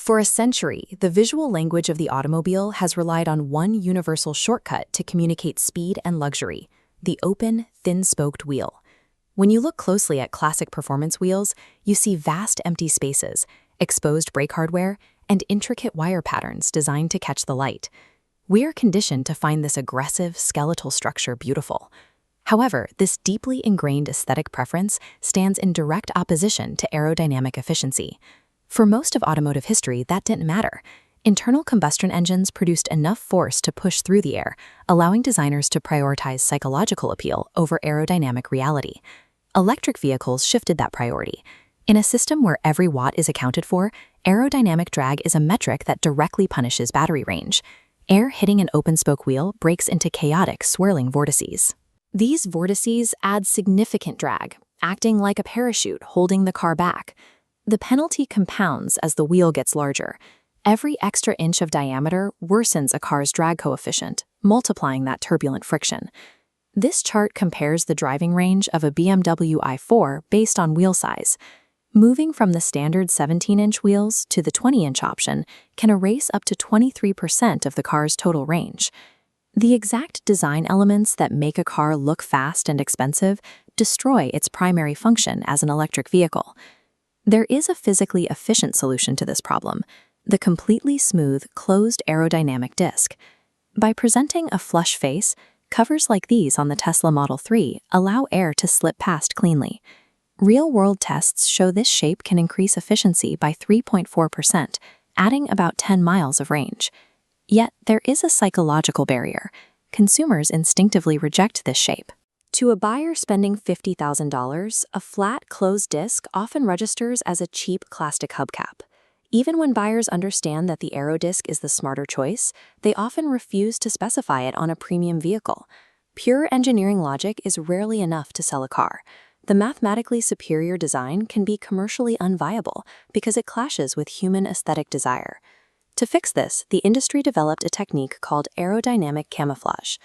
For a century, the visual language of the automobile has relied on one universal shortcut to communicate speed and luxury: the open, thin-spoked wheel. When you look closely at classic performance wheels, you see vast empty spaces, exposed brake hardware, and intricate wire patterns designed to catch the light. We are conditioned to find this aggressive, skeletal structure beautiful. However, this deeply ingrained aesthetic preference stands in direct opposition to aerodynamic efficiency. For most of automotive history, that didn't matter. Internal combustion engines produced enough force to push through the air, allowing designers to prioritize psychological appeal over aerodynamic reality. Electric vehicles shifted that priority. In a system where every watt is accounted for, aerodynamic drag is a metric that directly punishes battery range. Air hitting an open-spoke wheel breaks into chaotic, swirling vortices. These vortices add significant drag, acting like a parachute holding the car back. The penalty compounds as the wheel gets larger. Every extra inch of diameter worsens a car's drag coefficient, multiplying that turbulent friction. This chart compares the driving range of a BMW i4 based on wheel size. Moving from the standard 17-inch wheels to the 20-inch option can erase up to 23% of the car's total range. The exact design elements that make a car look fast and expensive destroy its primary function as an electric vehicle. There is a physically efficient solution to this problem: the completely smooth, closed aerodynamic disc. By presenting a flush face, covers like these on the Tesla Model 3 allow air to slip past cleanly. Real-world tests show this shape can increase efficiency by 3.4%, adding about 10 miles of range. Yet, there is a psychological barrier. Consumers instinctively reject this shape. To a buyer spending $50,000, a flat, closed disc often registers as a cheap plastic hubcap. Even when buyers understand that the aero disc is the smarter choice, they often refuse to specify it on a premium vehicle. Pure engineering logic is rarely enough to sell a car. The mathematically superior design can be commercially unviable because it clashes with human aesthetic desire. To fix this, the industry developed a technique called aerodynamic camouflage.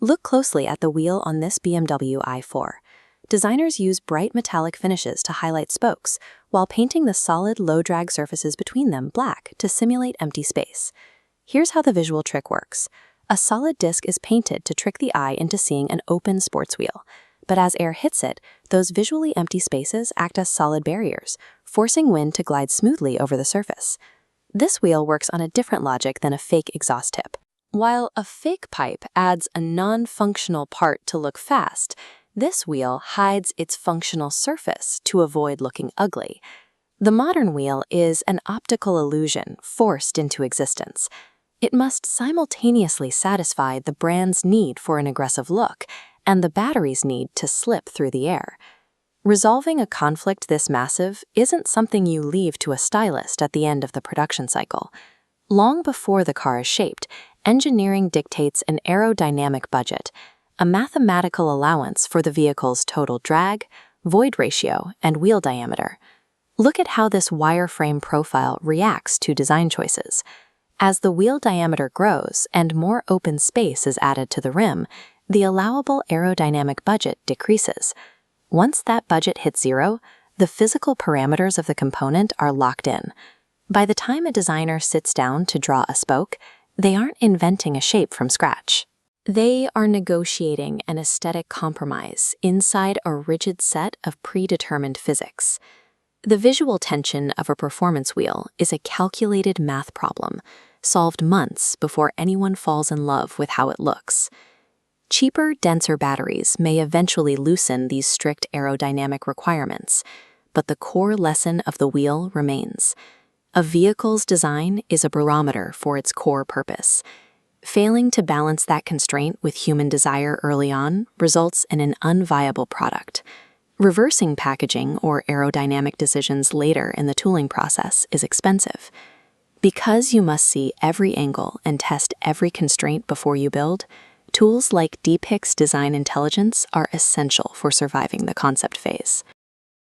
Look closely at the wheel on this BMW i4. Designers use bright metallic finishes to highlight spokes, while painting the solid, low-drag surfaces between them black to simulate empty space. Here's how the visual trick works. A solid disc is painted to trick the eye into seeing an open sports wheel. But as air hits it, those visually empty spaces act as solid barriers, forcing wind to glide smoothly over the surface. This wheel works on a different logic than a fake exhaust tip. While a fake pipe adds a non-functional part to look fast, this wheel hides its functional surface to avoid looking ugly. The modern wheel is an optical illusion forced into existence. It must simultaneously satisfy the brand's need for an aggressive look and the battery's need to slip through the air. Resolving a conflict this massive isn't something you leave to a stylist at the end of the production cycle. Long before the car is shaped, engineering dictates an aerodynamic budget, a mathematical allowance for the vehicle's total drag, void ratio, and wheel diameter. Look at how this wireframe profile reacts to design choices. As the wheel diameter grows and more open space is added to the rim, the allowable aerodynamic budget decreases. Once that budget hits zero, the physical parameters of the component are locked in. By the time a designer sits down to draw a spoke, they aren't inventing a shape from scratch. They are negotiating an aesthetic compromise inside a rigid set of predetermined physics. The visual tension of a performance wheel is a calculated math problem, solved months before anyone falls in love with how it looks. Cheaper, denser batteries may eventually loosen these strict aerodynamic requirements, but the core lesson of the wheel remains. A vehicle's design is a barometer for its core purpose. Failing to balance that constraint with human desire early on results in an unviable product. Reversing packaging or aerodynamic decisions later in the tooling process is expensive. Because you must see every angle and test every constraint before you build, tools like Depix Design Intelligence are essential for surviving the concept phase.